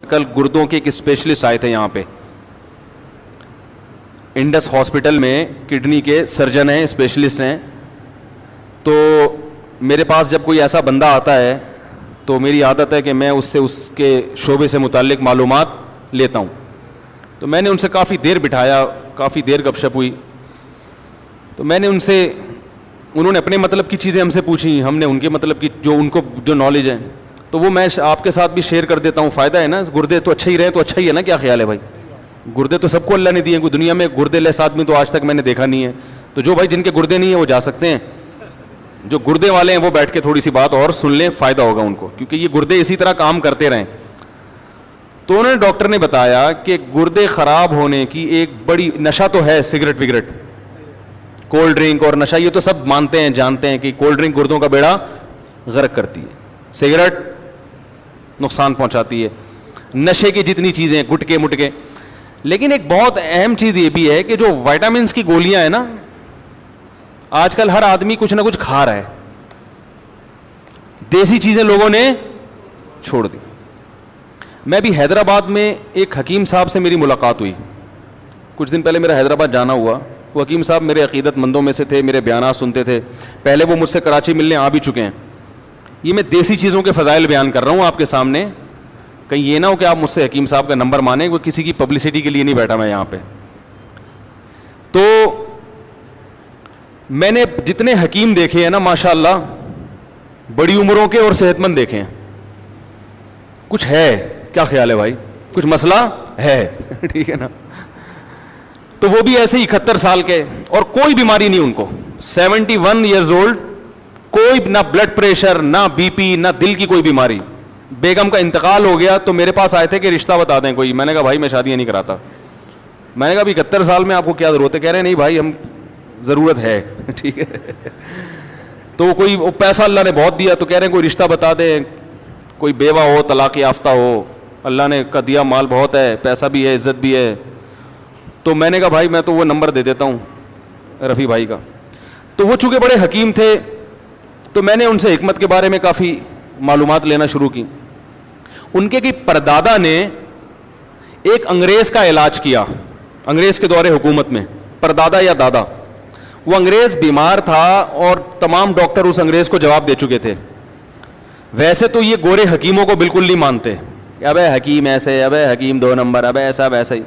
کل گردوں کے ایک اسپیشلسٹ آئے تھے یہاں پہ, انڈس ہاسپٹل میں کڈنی کے سرجن ہیں, اسپیشلسٹ ہیں. تو میرے پاس جب کوئی ایسا بندہ آتا ہے تو میری عادت ہے کہ میں اس سے اس کے شعبے سے متعلق معلومات لیتا ہوں. تو میں نے ان سے کافی دیر بٹھایا, کافی دیر گپ شپ ہوئی. تو میں نے ان سے, انہوں نے اپنے مطلب کی چیزیں ہم سے پوچھی, ہم نے ان کے مطلب کی جو ان کو جو نالج ہے تو وہ میں آپ کے ساتھ بھی شیئر کر دیتا ہوں. فائدہ ہے نا, گردے تو اچھا ہی رہے تو اچھا ہی ہے نا. کیا خیال ہے بھائی؟ گردے تو سب کو اللہ نے دیے, کوئی دنیا میں گردے لیس آدمی تو آج تک میں نے دیکھا نہیں ہے. تو جو بھائی جن کے گردے نہیں ہیں وہ جا سکتے ہیں, جو گردے والے ہیں وہ بیٹھ کے تھوڑی سی بات اور سن لیں, فائدہ ہوگا ان کو, کیونکہ یہ گردے اسی طرح کام کرتے رہیں. تو انہوں نے, ڈاکٹر نے بتایا کہ گردے خراب ہونے کی ایک بڑی, نشہ تو ہے سگریٹ وگریٹ, کولڈ ڈرنک اور نشہ, یہ تو سب مانتے ہیں جانتے ہیں کہ کولڈ ڈرنک گردوں کا بیڑا غرق کرتی ہے, سگریٹ نقصان پہنچاتی ہے, نشے کی جتنی چیزیں گٹکے مٹکے. لیکن ایک بہت اہم چیز یہ بھی ہے کہ جو وائٹامنس کی گولیاں ہیں نا, آج کل ہر آدمی کچھ نہ کچھ کھا رہا ہے, دیسی چیزیں لوگوں نے چھوڑ دی. میں بھی حیدرآباد میں ایک حکیم صاحب سے میری ملاقات ہوئی کچھ دن پہلے, میرا حیدرآباد جانا ہوا. وہ حکیم صاحب میرے عقیدت مندوں میں سے تھے, میرے بیانات سنتے تھے. پہلے وہ مجھ سے کراچی ملنے آ بھی چکے ہیں. یہ میں دیسی چیزوں کے فضائل بیان کر رہا ہوں آپ کے سامنے, کہیں یہ نہ ہو کہ آپ مجھ سے حکیم صاحب کا نمبر مانیں, وہ کسی کی پبلسٹی کے لیے نہیں بیٹھا میں یہاں پہ. تو میں نے جتنے حکیم دیکھے ہیں نا ماشاء اللہ, بڑی عمروں کے اور صحت مند دیکھے ہیں. کچھ ہے, کیا خیال ہے بھائی؟ کچھ مسئلہ ہے, ٹھیک ہے نا. تو وہ بھی ایسے 71 سال کے, اور کوئی بیماری نہیں ان کو, 71 ایئرز اولڈ, کوئی نہ بلڈ پریشر, نہ بی پی, نہ دل کی کوئی بیماری. بیگم کا انتقال ہو گیا تو میرے پاس آئے تھے کہ رشتہ بتا دیں کوئی. میں نے کہا بھائی میں شادیاں نہیں کراتا. میں نے کہا ابھی 71 سال میں آپ کو کیا ضرورت ہے؟ کہہ رہے ہیں نہیں بھائی ہم ضرورت ہے, ٹھیک ہے. تو کوئی پیسہ اللہ نے بہت دیا تو کہہ رہے ہیں کوئی رشتہ بتا دیں, کوئی بیوہ ہو, طلاق یافتہ ہو, اللہ نے کا دیا مال بہت ہے, پیسہ بھی ہے, عزت بھی ہے. تو میں نے کہا بھائی میں تو وہ نمبر دے دیتا ہوں رفیع بھائی کا. تو وہ چونکہ بڑے حکیم تھے تو میں نے ان سے حکمت کے بارے میں کافی معلومات لینا شروع کی. ان کے پردادا نے ایک انگریز کا علاج کیا, انگریز کے دور حکومت میں. پردادا یا دادا, وہ انگریز بیمار تھا اور تمام ڈاکٹر اس انگریز کو جواب دے چکے تھے. ویسے تو یہ گورے حکیموں کو بالکل نہیں مانتے, ابے حکیم ایسے, ابے حکیم 2 نمبر, ابے ایسا ویسا ہی.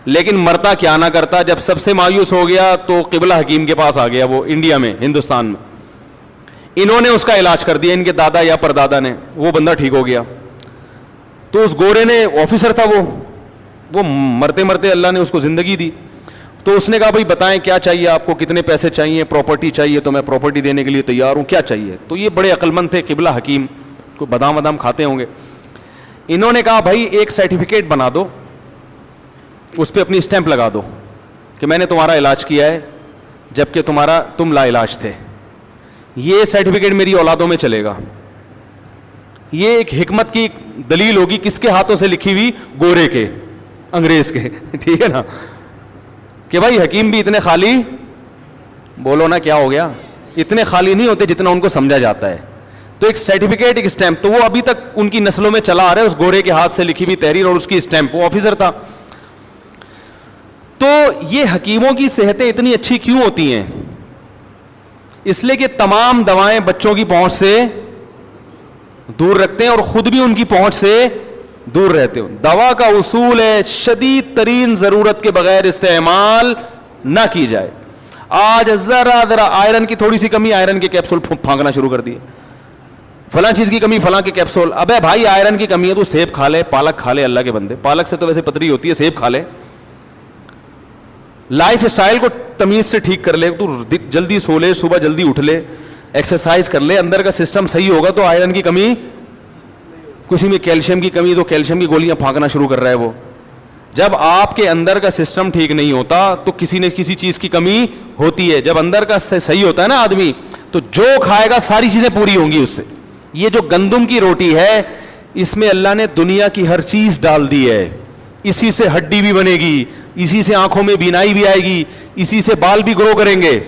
لیکن مرتا کیا نہ کرتا, جب سب سے مایوس ہو گیا تو قبلہ حکیم کے پاس آ گیا, وہ انڈیا میں, ہندوستان میں. انہوں نے اس کا علاج کر دیا, ان کے دادا یا پردادا نے, وہ بندہ ٹھیک ہو گیا. تو اس گورے نے, آفیسر تھا وہ مرتے مرتے اللہ نے اس کو زندگی دی. تو اس نے کہا بھائی بتائیں کیا چاہیے آپ کو, کتنے پیسے چاہیے, پراپرٹی چاہیے تو میں پراپرٹی دینے کے لیے تیار ہوں, کیا چاہیے. تو یہ بڑے عقل مند تھے قبلہ حکیم, کو بادام بادام کھاتے ہوں گے. انہوں نے کہا بھائی ایک سرٹیفکیٹ بنا دو, اس پہ اپنی اسٹیمپ لگا دو کہ میں نے تمہارا علاج کیا ہے جبکہ تم لا علاج تھے. یہ سرٹیفکیٹ میری اولادوں میں چلے گا. یہ ایک حکمت کی دلیل ہوگی, کس کے ہاتھوں سے لکھی ہوئی؟ گورے کے, انگریز کے, ٹھیک ہے نا. کہ بھائی حکیم بھی اتنے خالی, بولو نا کیا ہو گیا, اتنے خالی نہیں ہوتے جتنا ان کو سمجھا جاتا ہے. تو ایک سرٹیفکیٹ, ایک اسٹیمپ, تو وہ ابھی تک ان کی نسلوں میں چلا آ رہا ہے, اس گورے کے ہاتھ سے لکھی ہوئی تحریر اور اس کی اسٹیمپ. وہ آفیسر تھا. تو یہ حکیموں کی صحتیں اتنی اچھی کیوں ہوتی ہیں؟ اس لیے کہ تمام دوائیں بچوں کی پہنچ سے دور رکھتے ہیں اور خود بھی ان کی پہنچ سے دور رہتے ہو. دوا کا اصول ہے شدید ترین ضرورت کے بغیر استعمال نہ کی جائے. آج ذرا آئرن کی تھوڑی سی کمی, آئرن کے کیپسول پھانکنا شروع کر دیے. فلاں چیز کی کمی, فلاں کے کیپسول. ابے بھائی آئرن کی کمی ہے تو سیب کھا لے, پالک کھا لے, اللہ کے بندے, پالک سے تو ویسے پتری ہوتی ہے, سیب کھا لے. لائف اسٹائل کو تمیز سے ٹھیک کر لے, تو جلدی سو لے, صبح جلدی اٹھ لے, ایکسرسائز کر لے, اندر کا سسٹم صحیح ہوگا تو آئرن کی کمی, کسی میں کیلشیم کی کمی تو کیلشیم کی گولیاں پھانکنا شروع کر رہا ہے وہ. جب آپ کے اندر کا سسٹم ٹھیک نہیں ہوتا تو کسی نہ کسی چیز کی کمی ہوتی ہے. جب اندر کا صحیح ہوتا ہے نا آدمی, تو جو کھائے گا ساری چیزیں پوری ہوں گی اس سے. یہ جو گندم کی روٹی ہے, اس میں اللہ نے دنیا کی ہر چیز ڈال دی ہے. اسی سے ہڈی بھی بنے گی, اسی سے آنکھوں میں بینائی بھی آئے گی, اسی سے بال بھی گرو کریں گے.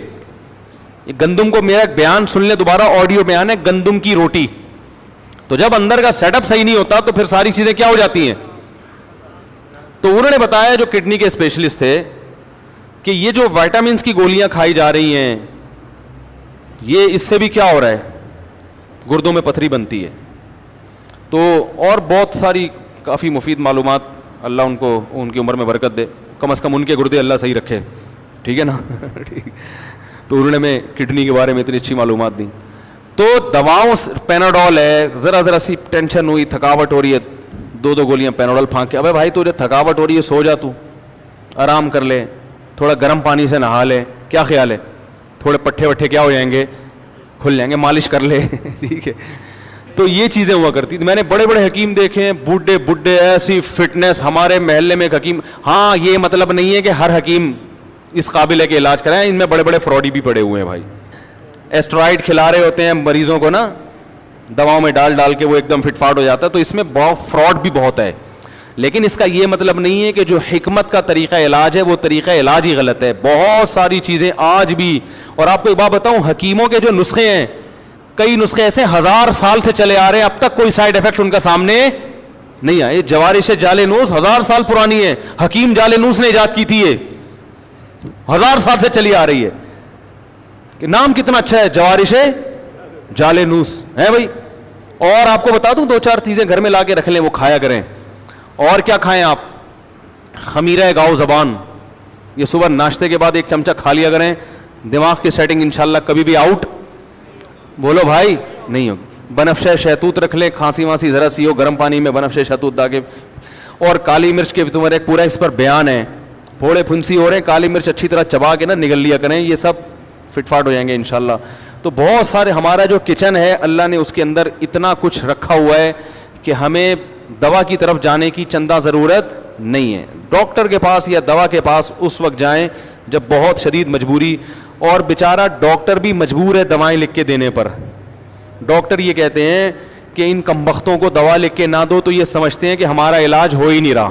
گندم کو, میرا بیان سن لیں دوبارہ, آڈیو بیان ہے, گندم کی روٹی. تو جب اندر کا سیٹ اپ صحیح نہیں ہوتا تو پھر ساری چیزیں کیا ہو جاتی ہیں, تو انہوں نے بتایا, جو کڈنی کے اسپیشلسٹ تھے, کہ یہ جو وائٹامنس کی گولیاں کھائی جا رہی ہیں, یہ اس سے بھی کیا ہو رہا ہے, گردوں میں پتھری بنتی ہے. تو اور بہت ساری کافی مفید معلومات, اللہ ان کو ان کی عمر میں برکت دے, کم از کم ان کے گردے اللہ صحیح رکھے, ٹھیک ہے نا. تو انہوں نے میں کڈنی کے بارے میں اتنی اچھی معلومات دیں. تو دواؤں, پیناڈول ہے, ذرا سی ٹینشن ہوئی, تھکاوٹ ہو رہی ہے, 2 گولیاں پیناڈول پھانک کے, ابے بھائی تو جب تھکاوٹ ہو رہی ہے سو جا, تو آرام کر لے, تھوڑا گرم پانی سے نہا لے, کیا خیال ہے, تھوڑے پٹھے وٹھے کیا ہو جائیں گے, کھل جائیں گے, مالش کر لے, ٹھیک ہے. تو یہ چیزیں ہوا کرتی. میں نے بڑے بڑے حکیم دیکھے ہیں, بوڑھے ایسی فٹنس. ہمارے محلے میں ایک حکیم, ہاں یہ مطلب نہیں ہے کہ ہر حکیم اس قابل ہے کہ علاج کرائیں, ان میں بڑے بڑے فراڈی بھی پڑے ہوئے ہیں بھائی. اسٹرائڈ کھلا رہے ہوتے ہیں مریضوں کو نا, دواؤں میں ڈال کے وہ ایک دم فٹ فاٹ ہو جاتا ہے. تو اس میں بہت فراڈ بھی بہت ہے, لیکن اس کا یہ مطلب نہیں ہے کہ جو حکمت کا طریقہ علاج ہے وہ طریقہ علاج ہی غلط ہے. بہت ساری چیزیں آج بھی, اور آپ کو ایک بات بتاؤں, حکیموں کے جو نسخے ہیں, کئی نسخے ایسے 1000 سال سے چلے آ رہے ہیں, اب تک کوئی سائڈ افیکٹ ان کا سامنے نہیں آئے. جوارش جالینوس 1000 سال پرانی ہے, حکیم جالینوس نے ایجاد کی تھی, یہ 1000 سال سے چلی آ رہی ہے. کہ نام کتنا اچھا ہے, جوارش جالینوس ہے بھائی. اور آپ کو بتا دوں 2-4 چیزیں گھر میں لا کے رکھ لیں, وہ کھایا کریں. اور کیا کھائیں آپ, خمیرہ گاؤ زبان, یہ صبح ناشتے کے بعد 1 چمچہ کھا لیا کریں. دماغ کی سیٹنگ انشاءاللہ کبھی بھی آؤٹ, بولو بھائی, نہیں ہوگی. بنفشہ شہتوت رکھ لیں, کھانسی وانسی ذرا سی ہو, گرم پانی میں بنفشہ شہتوت ڈال کے. اور کالی مرچ کے تمہارے پورا اس پر بیان ہے, پھوڑے پھنسی ہو رہے ہیں, کالی مرچ اچھی طرح چبا کے نا نگل لیا کریں, یہ سب فٹ فاٹ ہو جائیں گے انشاءاللہ. تو بہت سارے, ہمارا جو کچن ہے اللہ نے اس کے اندر اتنا کچھ رکھا ہوا ہے کہ ہمیں دوا کی طرف جانے کی چندہ ضرورت نہیں ہے. ڈاکٹر کے پاس یا دوا کے پاس اس وقت جائیں جب بہت شدید مجبوری, اور بیچارہ ڈاکٹر بھی مجبور ہے دوائیں لکھ کے دینے پر. ڈاکٹر یہ کہتے ہیں کہ ان کمبختوں کو دوا لکھ کے نہ دو تو یہ سمجھتے ہیں کہ ہمارا علاج ہو ہی نہیں رہا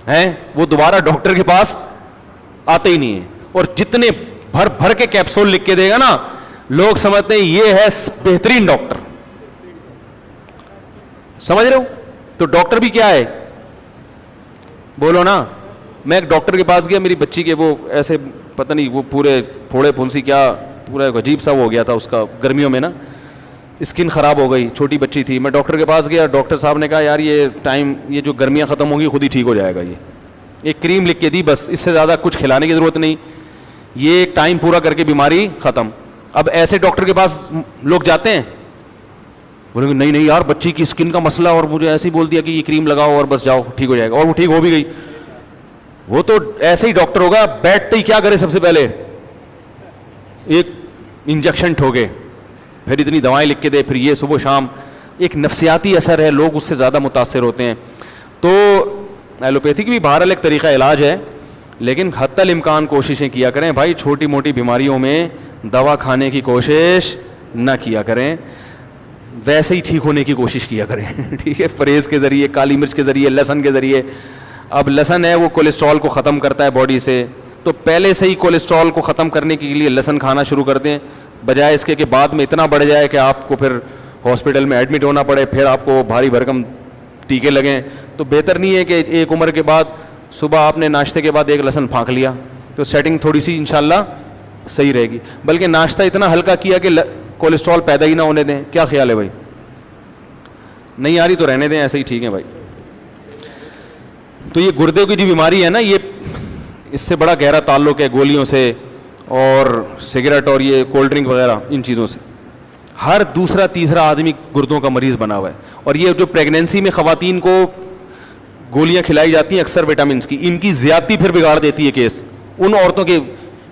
ہے, وہ دوبارہ ڈاکٹر کے پاس آتے ہی نہیں ہیں. اور جتنے بھر کے کیپسول لکھ کے دے گا نا, لوگ سمجھتے ہیں یہ ہے بہترین ڈاکٹر. سمجھ رہے ہو؟ تو ڈاکٹر بھی کیا ہے, بولو نا. میں ایک ڈاکٹر کے پاس گیا, میری بچی کے وہ ایسے پتہ نہیں وہ پورے پھوڑے پھنسی کیا پورا عجیب سا ہو گیا تھا اس کا, گرمیوں میں نا اسکن خراب ہو گئی, چھوٹی بچی تھی. میں ڈاکٹر کے پاس گیا, ڈاکٹر صاحب نے کہا یار یہ جو گرمیاں ختم ہوں گی خود ہی ٹھیک ہو جائے گا. یہ ایک کریم لکھ کے دی, بس اس سے زیادہ کچھ کھلانے کی ضرورت نہیں, یہ ایک ٹائم پورا کر کے بیماری ختم. اب ایسے ڈاکٹر کے پاس لوگ جاتے ہیں, بولیں گے نہیں یار بچی کی اسکن کا مسئلہ, اور مجھے ایسے ہی بول دیا کہ یہ کریم لگاؤ اور بس جاؤ ٹھیک ہو جائے گا, اور وہ ٹھیک ہو بھی گئی. وہ تو ایسے ہی ڈاکٹر ہوگا, بیٹھتے ہی کیا کرے, سب سے پہلے ایک انجیکشن ٹھوکے, پھر اتنی دوائیں لکھ کے دے, پھر یہ صبح شام. ایک نفسیاتی اثر ہے, لوگ اس سے زیادہ متاثر ہوتے ہیں. تو ایلوپیتھی کی بھی بہرحال ایک طریقہ علاج ہے, لیکن حتی الامکان کوششیں کیا کریں بھائی, چھوٹی موٹی بیماریوں میں دوا کھانے کی کوشش نہ کیا کریں, ویسے ہی ٹھیک ہونے کی کوشش کیا کریں. ٹھیک ہے, پرہیز کے ذریعے, کالی مرچ کے ذریعے, لہسن کے ذریعے. اب لہسن ہے وہ کولیسٹرول کو ختم کرتا ہے باڈی سے, تو پہلے سے ہی کولیسٹرول کو ختم کرنے کے لیے لہسن کھانا شروع کر دیں, بجائے اس کے کہ بعد میں اتنا بڑھ جائے کہ آپ کو پھر ہاسپٹل میں ایڈمٹ ہونا پڑے, پھر آپ کو بھاری بھرکم ٹیکے لگیں. تو بہتر نہیں ہے کہ ایک عمر کے بعد صبح آپ نے ناشتے کے بعد 1 لہسن پھانک لیا, تو سیٹنگ تھوڑی سی انشاءاللہ صحیح رہے گی. بلکہ ناشتہ اتنا ہلکا کیا کہ کولیسٹرول پیدا ہی نہ ہونے دیں. کیا خیال ہے بھائی؟ نہیں آ رہی تو رہنے دیں, ایسے ہی ٹھیک ہے بھائی. تو یہ گردے کی جو بیماری ہے نا, یہ اس سے بڑا گہرا تعلق ہے گولیوں سے اور سگریٹ اور یہ کولڈ ڈرنک وغیرہ, ان چیزوں سے. ہر دوسرا تیسرا آدمی گردوں کا مریض بنا ہوا ہے. اور یہ جو پریگنینسی میں خواتین کو گولیاں کھلائی جاتی ہیں اکثر وٹامنس کی, ان کی زیادتی پھر بگاڑ دیتی ہے کیس. ان عورتوں کے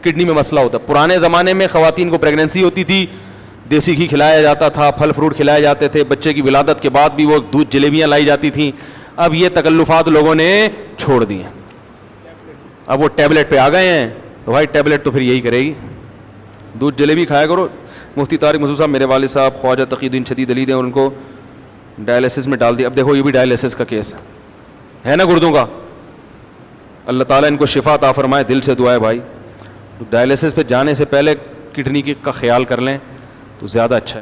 کڈنی میں مسئلہ ہوتا ہے. پرانے زمانے میں خواتین کو پریگنینسی ہوتی تھی, دیسی گھی کھلایا جاتا تھا, پھل فروٹ کھلائے جاتے تھے, بچے کی ولادت کے بعد بھی وہ دودھ جلیبیاں لائی جاتی تھیں. اب یہ تکلفات لوگوں نے چھوڑ دی ہیں, اب وہ ٹیبلٹ پہ آ گئے ہیں. بھائی ٹیبلٹ تو پھر یہی کرے گی, دودھ جلیبی کھایا کرو. مفتی طارق مسعود صاحب, میرے والد صاحب خواجہ تقی الدین شدید علی ہیں, اور ان کو ڈائلسس میں ڈال دیا. اب دیکھو یہ بھی ڈائلسس کا کیس ہے نا گردوں کا. اللہ تعالیٰ ان کو شفا عطا فرمائے, دل سے دعا ہے بھائی. ڈائلسس پہ جانے سے پہلے کڈنی کا خیال کر لیں تو زیادہ اچھا ہے.